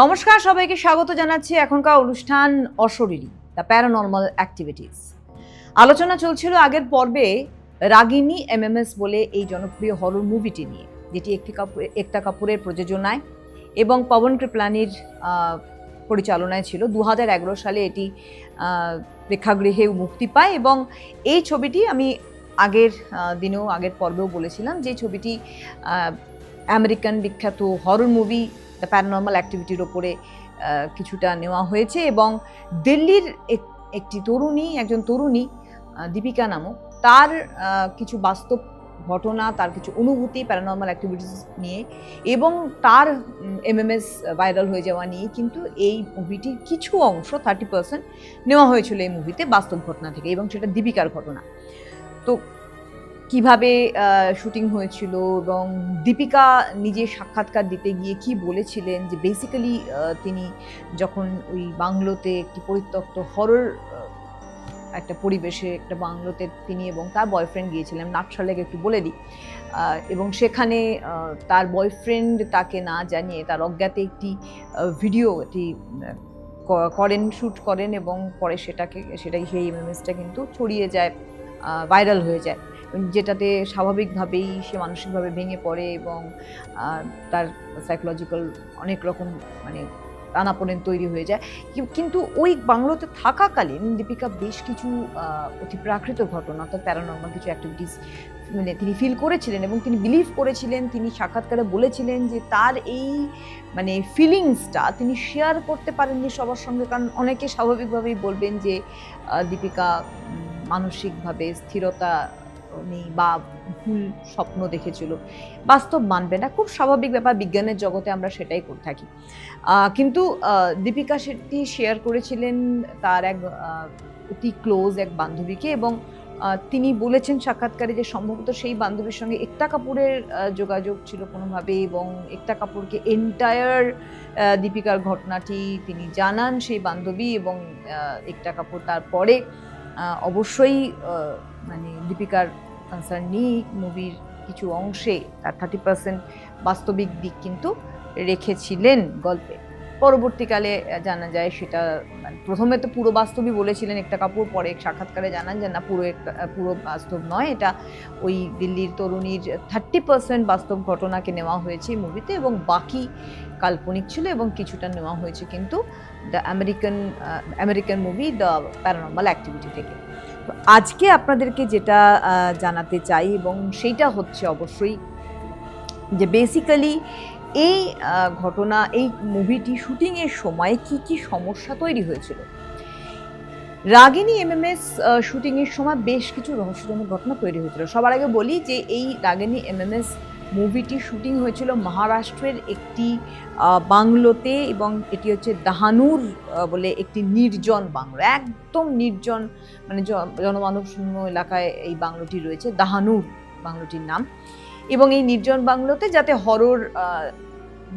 নমস্কার, সবাইকে স্বাগত জানাচ্ছি এখনকার অনুষ্ঠান অশরীরী দ্য প্যারানর্মাল অ্যাক্টিভিটিস। আলোচনা চলছিল আগের পর্বে রাগিনী এমএমএস বলে এই জনপ্রিয় হরর মুভিটি নিয়ে, যেটি একতা কাপুরের প্রযোজনায় এবং পবন কৃপলানির পরিচালনায় ছিল। 2011 সালে এটি প্রেক্ষাগৃহে মুক্তি পায় এবং এই ছবিটি আমি আগের দিনেও আগের পর্বেও বলেছিলাম যে ছবিটি আমেরিকান বিখ্যাত হরর মুভি দ্য প্যারানর্মাল অ্যাক্টিভিটির ওপরে কিছুটা নেওয়া হয়েছে এবং দিল্লির একজন তরুণী দীপিকা নামক, তার কিছু বাস্তব ঘটনা, তার কিছু অনুভূতি প্যারানর্মাল অ্যাক্টিভিটিস নিয়ে এবং তার এমএমএস ভাইরাল হয়ে যাওয়া নিয়ে কিন্তু এই মুভিটির কিছু অংশ 30% নেওয়া হয়েছিল এই মুভিতে বাস্তব ঘটনা থেকে, এবং সেটা দীপিকার ঘটনা। তো কিভাবে শুটিং হয়েছিল এবং দীপিকা নিজে সাক্ষাৎকার দিতে গিয়ে কি বলেছিলেন, যে বেসিক্যালি তিনি যখন ওই বাংলোতে একটি পরিত্যক্ত হরর একটা পরিবেশে একটা বাংলোতে তিনি এবং তার বয়ফ্রেন্ড গিয়েছিলেন, নাটশালেকে একটু বলে দিই, এবং সেখানে তার বয়ফ্রেন্ড তাকে না জানিয়ে তার অজ্ঞাতে একটি ভিডিও শ্যুট করেন এবং পরে সেটাই সেই এমএমএসটা কিন্তু ছড়িয়ে যায়, ভাইরাল হয়ে যায়, যেটাতে স্বাভাবিকভাবেই সে মানসিকভাবে ভেঙে পড়ে এবং তার সাইকোলজিক্যাল অনেক রকম টানাপোড়েন তৈরি হয়ে যায়। কিন্তু ওই বাংলোতে থাকাকালীন দীপিকা বেশ কিছু অতিপ্রাকৃত ঘটনা, অর্থাৎ প্যারানর্মাল কিছু অ্যাক্টিভিটিস তিনি ফিল করেছিলেন এবং তিনি বিলিভ করেছিলেন। তিনি সাক্ষাৎকারে বলেছিলেন যে তার এই ফিলিংসটা তিনি শেয়ার করতে পারেননি সবার সঙ্গে, কারণ অনেকে স্বাভাবিকভাবেই বলবেন যে দীপিকা মানসিকভাবে স্থিরতা নেই বা ভুল স্বপ্ন দেখেছিল, বাস্তব মানবে না, খুব স্বাভাবিক ব্যাপার, বিজ্ঞানের জগতে আমরা সেটাই করে থাকি। কিন্তু দীপিকা সেটি শেয়ার করেছিলেন তার এক অতি ক্লোজ এক বান্ধবীকে, এবং তিনি বলেছেন সাক্ষাৎকারে যে সম্ভবত সেই বান্ধবীর সঙ্গে একতা কাপুরের যোগাযোগ ছিল কোনোভাবে, এবং একতা কাপুরকে এন্টায়ার দীপিকার ঘটনাটি তিনি জানান সেই বান্ধবী, এবং একতা কাপুর তারপরে অবশ্যই দীপিকার কনসার্ন নিয়ে মুভির কিছু অংশে তার 30% বাস্তবিক দিক কিন্তু রেখেছিলেন গল্পে। পরবর্তীকালে জানা যায় সেটা প্রথমে তো পুরো বাস্তবই বলেছিলেন একতা কাপুর, পরে সাক্ষাৎকারে জানান যে না, পুরো বাস্তব নয়, এটা ওই দিল্লির তরুণীর 30% বাস্তব ঘটনাকে নেওয়া হয়েছে মুভিতে এবং বাকি কাল্পনিক ছিল, এবং কিছুটা নেওয়া হয়েছে কিন্তু the American movie the paranormal activity থেকে। তো আজকে আপনাদেরকে যেটা জানাতে চাই এবং সেইটা হচ্ছে অবশ্যই যে বেসিক্যালি এই ঘটনা, এই মুভিটি শুটিংয়ের সময় কি কি সমস্যা তৈরি হয়েছিল। রাগিনী এমএমএস শুটিংয়ের সময় বেশ কিছু রহস্যজনক ঘটনা তৈরি হয়েছিল। সবার আগে বলি যে এই রাগিনী এমএমএস মুভিটি শুটিং হয়েছিল মহারাষ্ট্রের একটি বাংলোতে, এবং এটি হচ্ছে দাহানুর বলে একটি নির্জন বাংলো, একদম নির্জন, জনমানব শূন্য এলাকায় এই বাংলোটি রয়েছে, দাহানুর বাংলোটির নাম। এবং এই নির্জন বাংলোতে যাতে হরর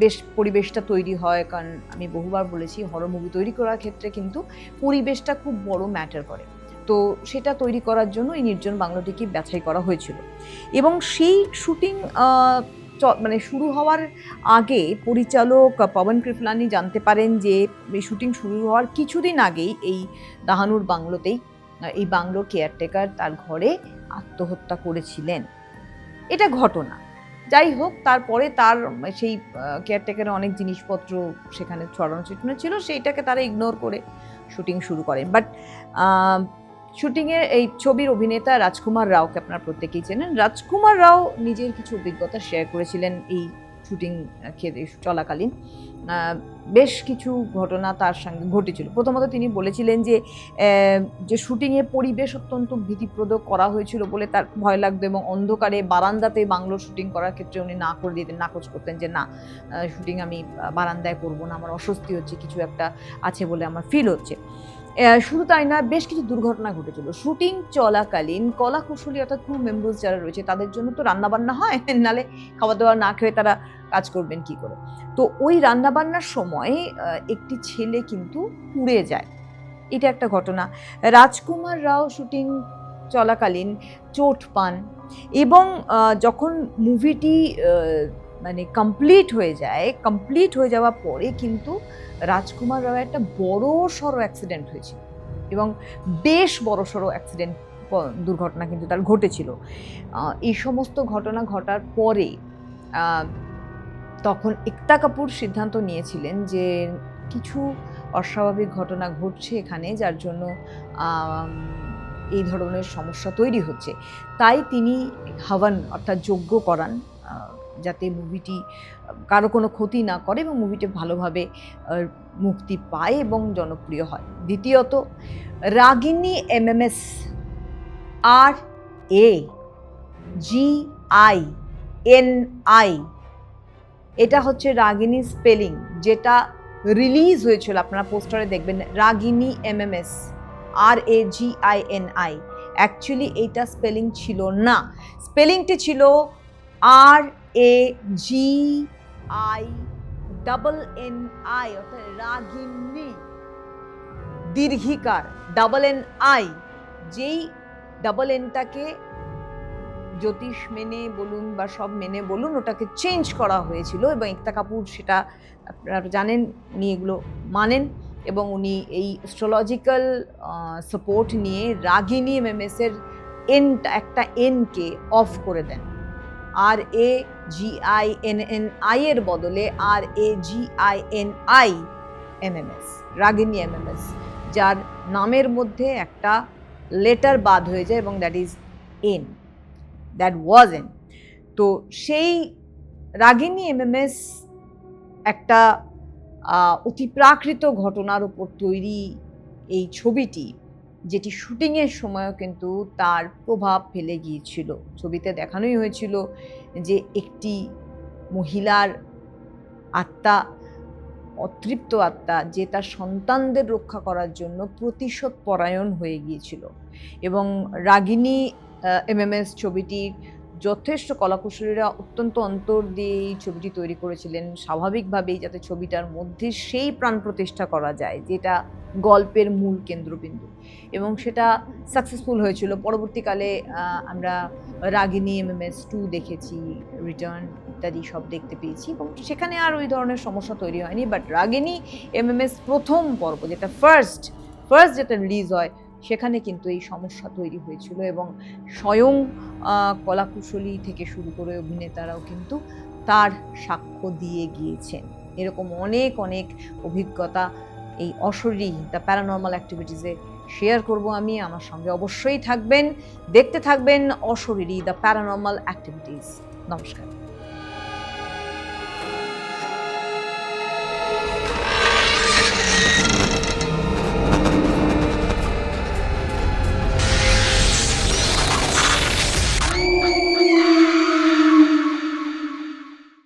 বেশ পরিবেশটা তৈরি হয়, কারণ আমি বহুবার বলেছি হরর মুভি তৈরি করার ক্ষেত্রে কিন্তু পরিবেশটা খুব বড় ম্যাটার করে, তো সেটা তৈরি করার জন্য এই নির্জন বাংলোটিকে বাছাই করা হয়েছিল। এবং সেই শুটিং শুরু হওয়ার আগে পরিচালক পবন কৃপলানি জানতে পারেন যে এই শুটিং শুরু হওয়ার কিছুদিন আগেই এই দাহানুর বাংলোতেই এই বাংলোর কেয়ারটেকার তার ঘরে আত্মহত্যা করেছিলেন। এটা ঘটনা, যাই হোক, তারপরে তার সেই কেয়ারটেকারের অনেক জিনিসপত্র সেখানে ছড়ানো ছিটানো ছিল, সেইটাকে তারা ইগনোর করে শুটিং শুরু করেন। বাট শুটিংয়ের এই ছবির অভিনেতা রাজকুমার রাওকে আপনারা প্রত্যেকেই চেনেন। রাজকুমার রাও নিজের কিছু অভিজ্ঞতা শেয়ার করেছিলেন এই শুটিং চলাকালীন। বেশ কিছু ঘটনা তার সঙ্গে ঘটেছিল। প্রথমত তিনি বলেছিলেন যে শুটিংয়ে পরিবেশ অত্যন্ত ভীতিপ্রদ করা হয়েছিল বলে তার ভয় লাগতো, এবং অন্ধকারে বারান্দাতে বাংলোর শুটিং করার ক্ষেত্রে উনি নাকচ করতেন যে না, শুটিং আমি বারান্দায় করবো না, আমার অস্বস্তি হচ্ছে, কিছু একটা আছে বলে আমার ফিল হচ্ছে। শুধু তাই না, বেশ কিছু দুর্ঘটনা ঘটেছিল শুটিং চলাকালীন। কলা কুশলী অর্থাৎ ক্রু মেম্বার্স যারা রয়েছে তাদের জন্য তো রান্নাবান্না হয়, নালে খাওয়া দাওয়া না খেয়ে তারা কাজ করবেন কি করে। তো ওই রান্নাবান্নার সময় একটি ছেলে কিন্তু পুড়ে যায়, এটা একটা ঘটনা। রাজকুমার রাও শুটিং চলাকালীন চোট পান, এবং যখন মুভিটি মানে কমপ্লিট হয়ে যাওয়ার পরে কিন্তু রাজকুমার রাও একটা বড় সড়ো অ্যাক্সিডেন্ট হয়েছিল এবং বেশ বড় সড়ো অ্যাক্সিডেন্ট দুর্ঘটনা কিন্তু তার ঘটেছিল। এই সমস্ত ঘটনা ঘটার পরে তখন একতা কাপুর সিদ্ধান্ত নিয়েছিলেন যে কিছু অস্বাভাবিক ঘটনা ঘটছে এখানে, যার জন্য এই ধরনের সমস্যা তৈরি হচ্ছে। তাই তিনি হাওয়ান অর্থাৎ যজ্ঞ করান, যাতে মুভিটি কারো কোনো ক্ষতি না করে এবং মুভিটি ভালোভাবে মুক্তি পায় এবং জনপ্রিয় হয়। দ্বিতীয়ত, রাগিনী MMS RAGINI, এটা হচ্ছে রাগিনী স্পেলিং, যেটা রিলিজ হয়েছিল, আপনারা পোস্টারে দেখবেন রাগিনী MMS RAGINI। অ্যাকচুয়ালি এইটা স্পেলিং ছিল না, স্পেলিংটি ছিল RAGINNI, অর্থাৎ রাগিনী, দীর্ঘিকার NNI। যেই NNটাকে জ্যোতিষ মেনে বলুন বা সব মেনে বলুন, ওটাকে চেঞ্জ করা হয়েছিল এবং একতা কাপুর সেটা আপনারা জানেন, উনি এগুলো মানেন এবং উনি এই অ্যাস্ট্রোলজিক্যাল সাপোর্ট নিয়ে রাগিনী MMS এর একটা এনকে অফ করে দেন। RAGINNI এর বদলে RAGINI MMS, রাগিনী MMS, যার নামের মধ্যে একটা লেটার বাদ হয়ে যায় এবং that is an, that was an. তো সেই রাগিনী MMS একটা অতিপ্রাকৃত ঘটনার উপর তৈরি এই ছবিটি, যেটি শুটিংয়ের সময়ও কিন্তু তার প্রভাব ফেলে গিয়েছিল। ছবিতে দেখানোই হয়েছিল যে একটি মহিলার আত্মা, অতৃপ্ত আত্মা, যে তার সন্তানদের রক্ষা করার জন্য প্রতিশোধ পরায়ণ হয়ে গিয়েছিল। এবং রাগিনী MMS ছবিটির যথেষ্ট কলাকুশলীরা অত্যন্ত অন্তর দিয়ে এই ছবিটি তৈরি করেছিলেন, স্বাভাবিকভাবেই, যাতে ছবিটার মধ্যে সেই প্রাণ প্রতিষ্ঠা করা যায় যেটা গল্পের মূল কেন্দ্রবিন্দু, এবং সেটা সাকসেসফুল হয়েছিল। পরবর্তীকালে আমরা রাগিনী MMS 2 দেখেছি, রিটার্ন ইত্যাদি সব দেখতে পেয়েছি এবং সেখানে আর ওই ধরনের সমস্যা তৈরি হয়নি। বাট রাগিনী MMS প্রথম পর্ব, যেটা ফার্স্ট যেটা রিলিজ হয়, সেখানে কিন্তু এই সমস্যা তৈরি হয়েছিল এবং স্বয়ং কলাকুশলী থেকে শুরু করে অভিনেতারাও কিন্তু তার সাক্ষ্য দিয়ে গিয়েছেন। এরকম অনেক অভিজ্ঞতা এই অশরীরী দ্য প্যারানর্মাল অ্যাক্টিভিটিসে শেয়ার করব আমি। আমার সঙ্গে অবশ্যই থাকবেন, দেখতে থাকবেন অশরীরী দ্য প্যারানর্মাল অ্যাক্টিভিটিস। নমস্কার।